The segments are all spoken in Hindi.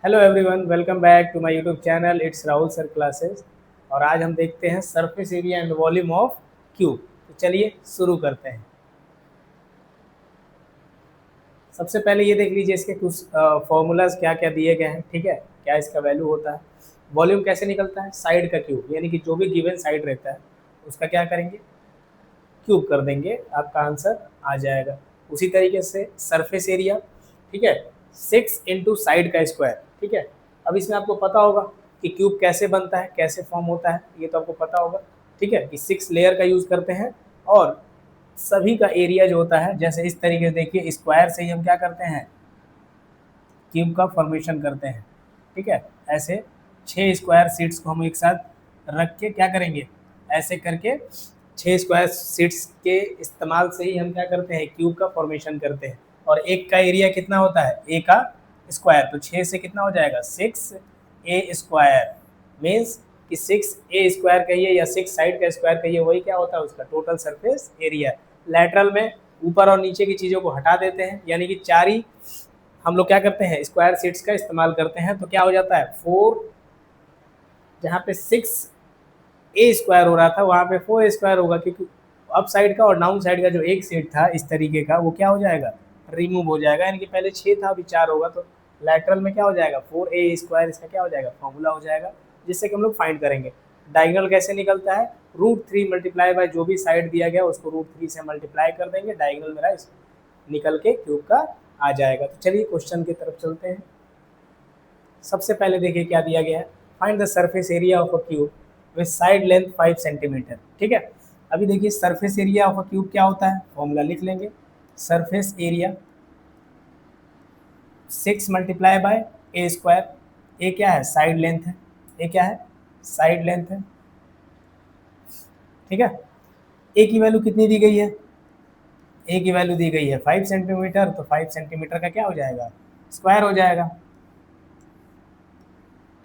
Hello everyone, welcome back to my YouTube channel. It's Rahul sir classes. और आज हम देखते हैं surface area and volume of cube. तो चलिए शुरू करते हैं। सबसे पहले ये देख लीजिए इसके कुछ फॉर्मूलाज क्या क्या दिए गए हैं। ठीक है, क्या इसका वैल्यू होता है। वॉल्यूम कैसे निकलता है, साइड का क्यूब, यानी कि जो भी गिवन साइड रहता है उसका क्या करेंगे, क्यूब कर देंगे, आपका आंसर आ जाएगा। उसी तरीके से सरफेस एरिया, ठीक है, 6 इंटू साइड का स्क्वायर। ठीक है, अब इसमें आपको पता होगा कि क्यूब कैसे बनता है, कैसे फॉर्म होता है, ये तो आपको पता होगा। ठीक है, कि 6 लेयर का यूज करते हैं और सभी का एरिया जो होता है, जैसे इस तरीके से देखिए, स्क्वायर से ही हम क्या करते हैं, क्यूब का फॉर्मेशन करते हैं। ठीक है, ऐसे 6 स्क्वायर सीट्स को हम एक साथ रख के क्या करेंगे, ऐसे करके 6 स्क्वायर सीट्स के इस्तेमाल से ही हम क्या करते हैं, क्यूब का फॉर्मेशन करते हैं। और एक का एरिया कितना होता है, ए का स्क्वायर, तो 6 से कितना हो जाएगा, 6 ए स्क्वायर। मीन्स कि 6 ए स्क्वायर कहिए या 6 साइड का स्क्वायर कहिए, वही क्या होता है, उसका टोटल सरफेस एरिया। लेटरल में ऊपर और नीचे की चीज़ों को हटा देते हैं, यानी कि 4 ही हम लोग क्या करते हैं, स्क्वायर सीट्स का इस्तेमाल करते हैं। तो क्या हो जाता है, 4, जहाँ पे 6 ए स्क्वायर हो रहा था वहाँ पे 4 ए स्क्वायर होगा, क्योंकि अप साइड का और डाउन साइड का जो एक सीट था इस तरीके का, वो क्या हो जाएगा, रिमूव हो जाएगा। यानी कि पहले 6 था, अभी 4 होगा, तो लेटरल में क्या हो जाएगा, 4 ए स्क्वायर, इसका क्या हो जाएगा, फॉर्मूला हो जाएगा, जिससे कि हम लोग फाइंड करेंगे। डायगनल कैसे निकलता है, √3 मल्टीप्लाई बाय जो भी साइड दिया गया उसको √3 से मल्टीप्लाई कर देंगे, डायगनल मेरा निकल के क्यूब का आ जाएगा। तो चलिए क्वेश्चन की तरफ चलते हैं। सबसे पहले देखिए क्या दिया गया है, find the surface area of a cube with side length 5 centimetre. ठीक है, अभी देखिए surface area of a cube क्या होता है, फॉर्मूला लिख लेंगे। Surface area 6 multiply by A square. A क्या है, साइड लेंथ है, ए क्या है, साइड लेंथ है। ठीक है, ए की वैल्यू कितनी दी गई है, ए की वैल्यू दी गई है 5 सेंटीमीटर, तो 5 सेंटीमीटर का क्या हो जाएगा, स्क्वायर हो जाएगा।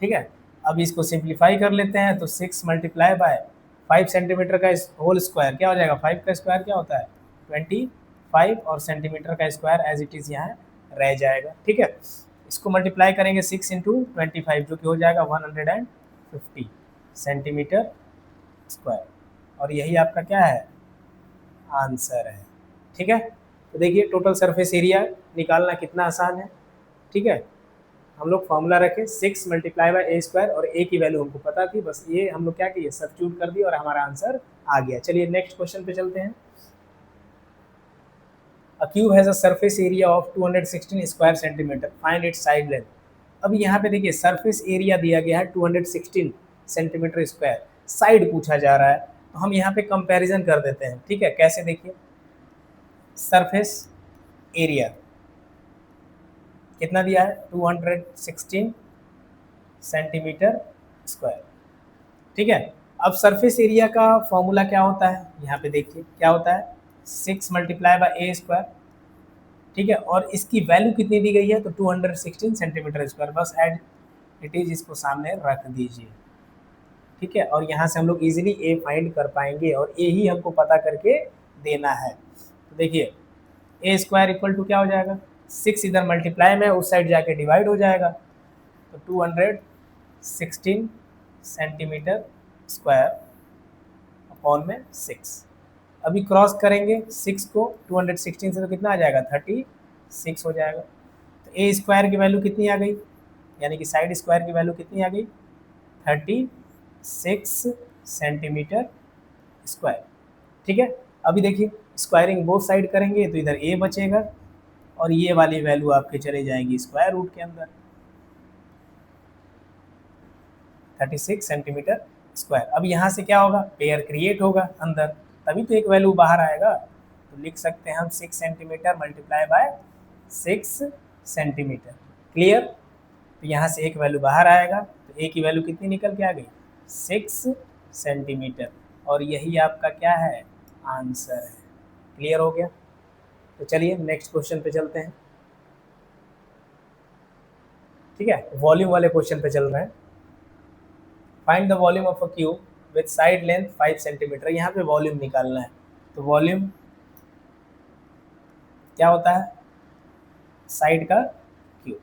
ठीक है, अब इसको सिंप्लीफाई कर लेते हैं, तो 6 मल्टीप्लाई बाय 5 सेंटीमीटर का होल स्क्वायर क्या हो जाएगा, 5 का स्क्वायर क्या होता है, 25, और सेंटीमीटर का स्क्वायर एज इट इज़ यहाँ रह जाएगा। ठीक है, इसको मल्टीप्लाई करेंगे 6 × 25, जो कि हो जाएगा 150 सेंटीमीटर स्क्वायर, और यही आपका क्या है, आंसर है। ठीक है, तो देखिए टोटल सरफेस एरिया निकालना कितना आसान है। ठीक है, हम लोग फॉर्मूला रखे 6 मल्टीप्लाई बाय ए स्क्वायर, और ए की वैल्यू हमको पता थी, बस ये हम लोग क्या किए, सब्स्टिट्यूट कर दिए और हमारा आंसर आ गया। चलिए नेक्स्ट क्वेश्चन पे चलते हैं। अ cube has a surface area of 216 square centimetre, find its side length. अब यहाँ पे देखिए सरफेस एरिया दिया गया है 216 सेंटीमीटर स्क्वायर, साइड पूछा जा रहा है, तो हम यहाँ पे कंपैरिजन कर देते हैं। ठीक है, कैसे, देखिए सरफेस एरिया कितना दिया है, 216 सेंटीमीटर स्क्वायर। ठीक है, अब सरफेस एरिया का फॉर्मूला क्या होता है, यहाँ पे देखिए क्या होता है, 6 मल्टीप्लाई बाय ए स्क्वायर। ठीक है, और इसकी वैल्यू कितनी दी गई है, तो 216 सेंटीमीटर स्क्वायर, बस एड इट इज इसको सामने रख दीजिए। ठीक है, और यहाँ से हम लोग इजीली ए फाइंड कर पाएंगे, और ए ही हमको पता करके देना है। तो देखिए ए स्क्वायर इक्वल टू क्या हो जाएगा, 6 इधर मल्टीप्लाई में, उस साइड जाके डिवाइड हो जाएगा, तो 216 सेंटीमीटर स्क्वायर अपॉन में 6। अभी क्रॉस करेंगे 6 को 216 से, तो कितना आ जाएगा, 36 हो जाएगा। तो ए स्क्वायर की वैल्यू कितनी आ गई, यानी कि साइड स्क्वायर की वैल्यू कितनी आ गई, 36 सेंटीमीटर स्क्वायर। ठीक है, अभी देखिए स्क्वायरिंग बोथ साइड करेंगे तो इधर ए बचेगा, और ये वाली वैल्यू आपके चले जाएंगी स्क्वायर रूट के अंदर, 36 सेंटीमीटर स्क्वायर। अब यहाँ से क्या होगा, पेयर क्रिएट होगा अंदर, तभी तो एक वैल्यू बाहर आएगा। तो लिख सकते हैं हम 6 centimetre multiply by 6 centimetre. Clear, तो यहाँ से एक वैल्यू बाहर आएगा, तो ए की वैल्यू कितनी निकल के आ गई, 6 सेंटीमीटर, और यही आपका क्या है, आंसर है। क्लियर हो गया, तो चलिए नेक्स्ट क्वेश्चन पे चलते हैं। ठीक है, वॉल्यूम वाले क्वेश्चन पे चल रहे हैं। Find the volume of a cube with side length 5 centimetre. यहाँ पे वॉल्यूम निकालना है, तो वॉल्यूम क्या होता है, साइड का क्यूब।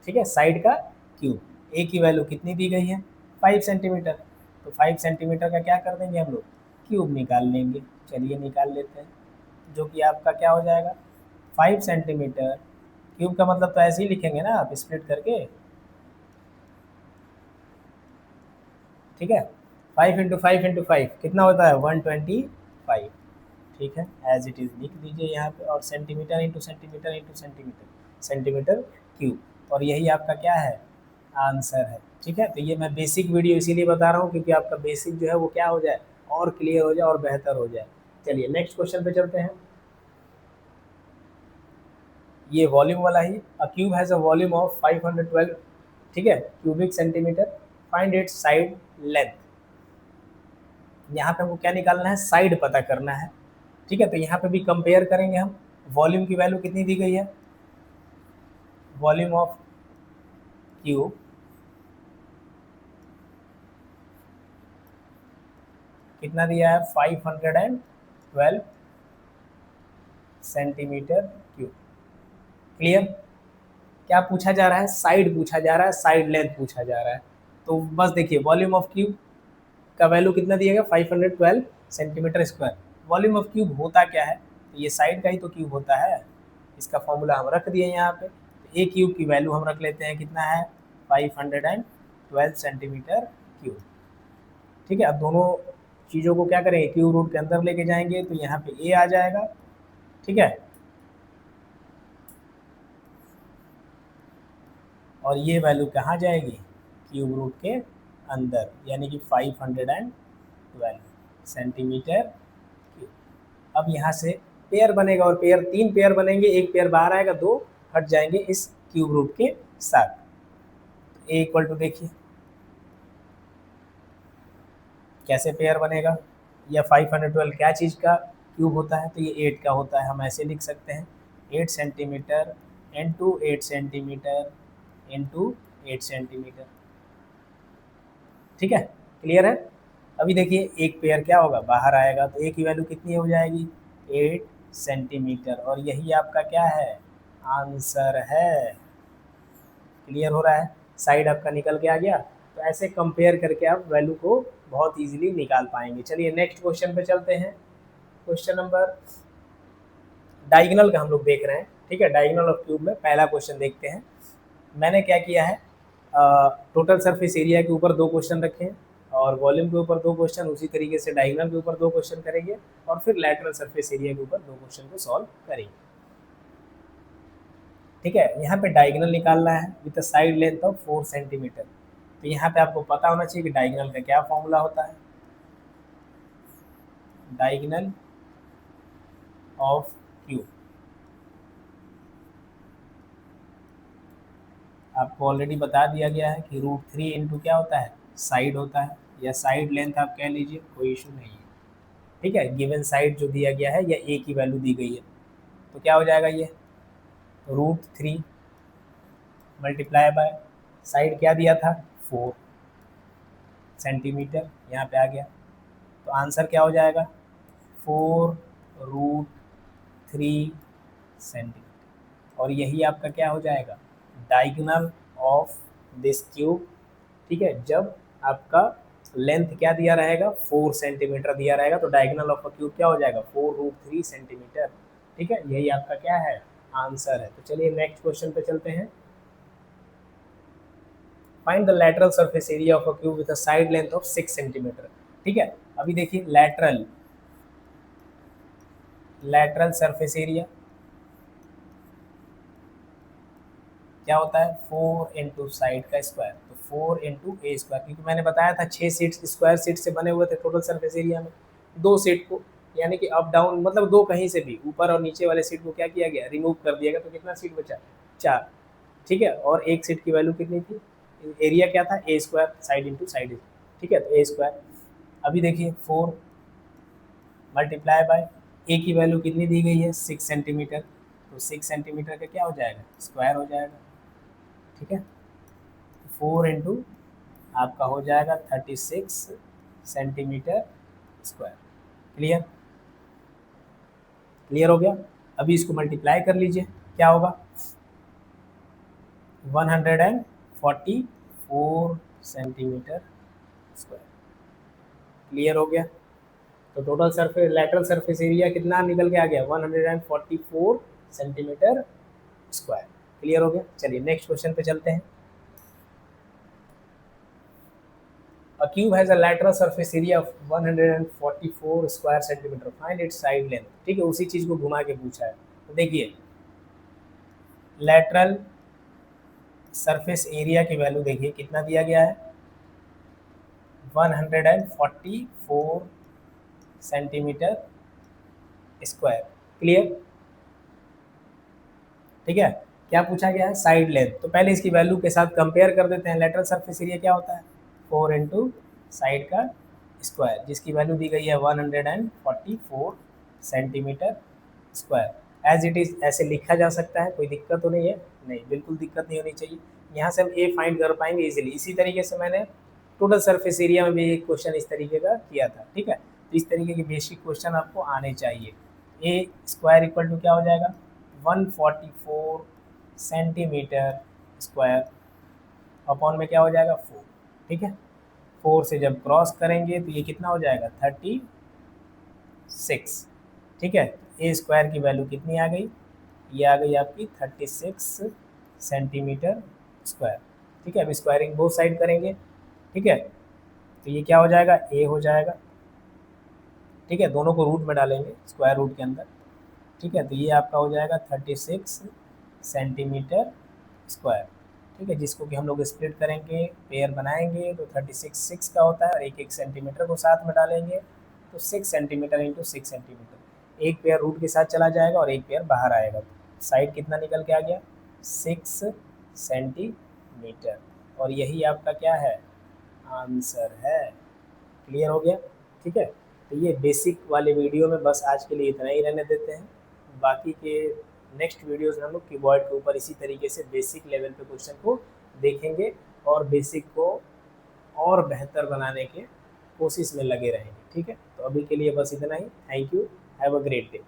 ठीक है, साइड का क्यूब। ए की वैल्यू कितनी दी गई है? 5 सेंटीमीटर। तो 5 सेंटीमीटर का क्या कर देंगे हम लोग? क्यूब निकाल लेंगे। चलिए निकाल लेते हैं, जो कि आपका क्या हो जाएगा? 5 सेंटीमीटर क्यूब का मतलब तो ऐसे ही लिखेंगे ना आप, स्प्लिट करके, ठीक है। 5 × 5 × 5 कितना होता है? 125। ठीक है, एज इट इज़ लिख दीजिए यहाँ पे। और centimetre into centimetre into centimetre, centimetre cube. और यही आपका क्या है? आंसर है। ठीक है, तो ये मैं बेसिक वीडियो इसीलिए बता रहा हूँ क्योंकि आपका बेसिक जो है वो क्या हो जाए, और क्लियर हो जाए और बेहतर हो जाए। चलिए नेक्स्ट क्वेश्चन पे चलते हैं। ये वॉल्यूम वाला ही। A cube has a volume of 512, ठीक है, cubic centimetre. Find its side length. यहाँ पे हमको क्या निकालना है? साइड पता करना है। ठीक है, तो यहाँ पे भी कंपेयर करेंगे हम। वॉल्यूम की वैल्यू कितनी दी गई है? वॉल्यूम ऑफ क्यूब कितना दिया है? 512 सेंटीमीटर क्यूब। क्लियर? क्या पूछा जा रहा है? साइड पूछा जा रहा है, साइड लेंथ पूछा जा रहा है। तो बस देखिए, वॉल्यूम ऑफ क्यूब का वैल्यू कितना दिया गया? 512 centimetre square. Volume of cube होता क्या है? तो ये साइड का ही तो क्यूब होता है। इसका फॉर्मूला हम रख दिए यहाँ पे। तो ए क्यूब की वैल्यू हम रख लेते हैं, कितना है? 512 सेंटीमीटर क्यूब। ठीक है, अब दोनों चीज़ों को क्या करेंगे? क्यूब रूट के अंदर लेके जाएंगे तो यहाँ पे ए आ जाएगा। ठीक है, और ये वैल्यू कहाँ जाएगी? क्यूब रूट के अंदर, यानी कि 512 सेंटीमीटर क्यूब। अब यहाँ से पेयर बनेगा, और पेयर 3 पेयर बनेंगे, एक पेयर बाहर आएगा, 2 हट जाएंगे इस क्यूब रूट के साथ। ए इक्वल टू देखिए कैसे पेयर बनेगा, या 512 क्या चीज़ का क्यूब होता है? तो ये 8 का होता है। हम ऐसे लिख सकते हैं 8 centimetre into 8 centimetre into 8 centimetre. ठीक है, क्लियर है? अभी देखिए एक पेयर क्या होगा? बाहर आएगा, तो ए की वैल्यू कितनी हो जाएगी? 8 सेंटीमीटर। और यही आपका क्या है? आंसर है। क्लियर हो रहा है? साइड आपका निकल के आ गया। तो ऐसे कंपेयर करके आप वैल्यू को बहुत इजीली निकाल पाएंगे। चलिए नेक्स्ट क्वेश्चन पे चलते हैं। क्वेश्चन नंबर, डायगोनल का हम लोग देख रहे हैं। ठीक है, डायगोनल ऑफ क्यूब में पहला क्वेश्चन देखते हैं। मैंने क्या किया है, टोटल सरफेस एरिया के ऊपर 2 क्वेश्चन रखे हैं, और वॉल्यूम के ऊपर 2 क्वेश्चन, उसी तरीके से डायगोनल के ऊपर 2 क्वेश्चन करेंगे, और फिर लैटरल सरफेस एरिया के ऊपर 2 क्वेश्चन को सॉल्व करेंगे। ठीक है, यहाँ पे डायगोनल निकालना है with a side length of 4 centimetre. तो यहाँ पे आपको पता होना चाहिए कि डायगोनल का क्या फॉर्मूला होता है। डायगोनल ऑफ क्यूब आपको ऑलरेडी बता दिया गया है कि √3 इंटू क्या होता है? साइड होता है, या साइड लेंथ आप कह लीजिए, कोई इशू नहीं है। ठीक है, गिवन साइड जो दिया गया है, या ए की वैल्यू दी गई है, तो क्या हो जाएगा? ये √3 मल्टीप्लाई बाय साइड क्या दिया था? 4 सेंटीमीटर, यहाँ पे आ गया। तो आंसर क्या हो जाएगा? 4√3 सेंटीमीटर। और यही आपका क्या हो जाएगा? Diagonal of this cube. ठीक है, जब आपका लेंथ क्या दिया रहेगा? 4 सेंटीमीटर दिया रहेगा, तो डायगोनल ऑफ अ क्यूब क्या हो जाएगा? 4√3 सेंटीमीटर। ठीक है, यही आपका क्या है? आंसर है। तो चलिए नेक्स्ट क्वेश्चन पे चलते हैं। Find the lateral surface area of a cube with a side length of 6 centimetre. ठीक है, अभी देखिए लैटरल सरफेस एरिया क्या होता है? 4 इंटू साइड का स्क्वायर, तो 4 इंटू ए स्क्वायर, क्योंकि मैंने बताया था 6 सीट स्क्वायर सीट से बने हुए थे टोटल सरफेस एरिया में। 2 सीट को, यानी कि अप डाउन मतलब 2 कहीं से भी, ऊपर और नीचे वाले सीट को क्या किया गया? रिमूव कर दिया गया। तो कितना सीट बचा? 4। ठीक है, और एक सीट की वैल्यू कितनी थी? एरिया क्या था? ए स्क्वायर, साइड इंटू साइड। ठीक है, तो ए स्क्वायर। अभी देखिए 4 मल्टीप्लाई बाय ए की वैल्यू कितनी दी गई है? 6 सेंटीमीटर। तो 6 सेंटीमीटर का क्या हो जाएगा? स्क्वायर हो जाएगा। ठीक है, 4 इंटू आपका हो जाएगा 36 सेंटीमीटर स्क्वायर। क्लियर? क्लियर हो गया? अभी इसको मल्टीप्लाई कर लीजिए, क्या होगा? 144 सेंटीमीटर स्क्वायर। क्लियर हो गया? तो total surface lateral surface area कितना निकल के आ गया? 144 सेंटीमीटर स्क्वायर। क्लियर हो गया? चलिए नेक्स्ट क्वेश्चन पे चलते हैं। A cube has a lateral surface area of 144 square centimeter. Find its side length. ठीक है, उसी चीज को घुमा के पूछा है। तो देखिए लेटरल सरफेस एरिया की वैल्यू देखिए कितना दिया गया है, 144 सेंटीमीटर स्क्वायर। क्लियर? ठीक है, क्या पूछा गया है? Side length. तो पहले इसकी वैल्यू के साथ कंपेयर कर देते हैं। लेटरल सरफेस एरिया क्या होता है? 4 इंटू साइड का स्क्वायर, जिसकी वैल्यू दी गई है 144 centimetre square. As it is ऐसे लिखा जा सकता है, कोई दिक्कत तो नहीं है? नहीं, बिल्कुल दिक्कत नहीं होनी चाहिए। यहाँ से हम ए फाइंड कर पाएंगे इजीली। इसी तरीके से मैंने टोटल सरफेस एरिया में भी एक क्वेश्चन इस तरीके का किया था। ठीक है, तो इस तरीके के बेसिक क्वेश्चन आपको आने चाहिए। ए स्क्वायर इक्वल टू क्या हो जाएगा? 144 सेंटीमीटर स्क्वायर अपॉन में क्या हो जाएगा? 4। ठीक है, 4 से जब क्रॉस करेंगे तो ये कितना हो जाएगा? 36। ठीक है, ए स्क्वायर की वैल्यू कितनी आ गई? ये आ गई आपकी 36 सेंटीमीटर स्क्वायर। ठीक है, अब स्क्वायरिंग बोथ साइड करेंगे। ठीक है, तो ये क्या हो जाएगा? ए हो जाएगा। ठीक है, दोनों को रूट में डालेंगे स्क्वायर रूट के अंदर। ठीक है, तो ये आपका हो जाएगा 36 सेंटीमीटर स्क्वायर। ठीक है, जिसको कि हम लोग स्प्लिट करेंगे, पेयर बनाएंगे तो 36 6 का होता है और एक एक सेंटीमीटर को साथ में डालेंगे तो 6 सेंटीमीटर इंटू 6 सेंटीमीटर। एक पेयर रूट के साथ चला जाएगा और एक पेयर बाहर आएगा। साइड कितना निकल के आ गया? 6 सेंटीमीटर। और यही आपका क्या है? आंसर है। क्लियर हो गया? ठीक है, तो ये बेसिक वाले वीडियो में बस आज के लिए इतना ही रहने देते हैं। बाकी के नेक्स्ट वीडियोस में हम लोग कीबोर्ड के ऊपर इसी तरीके से बेसिक लेवल पे क्वेश्चन को देखेंगे और बेसिक को और बेहतर बनाने के कोशिश में लगे रहेंगे। ठीक है, तो अभी के लिए बस इतना ही। Thank you, have a great day.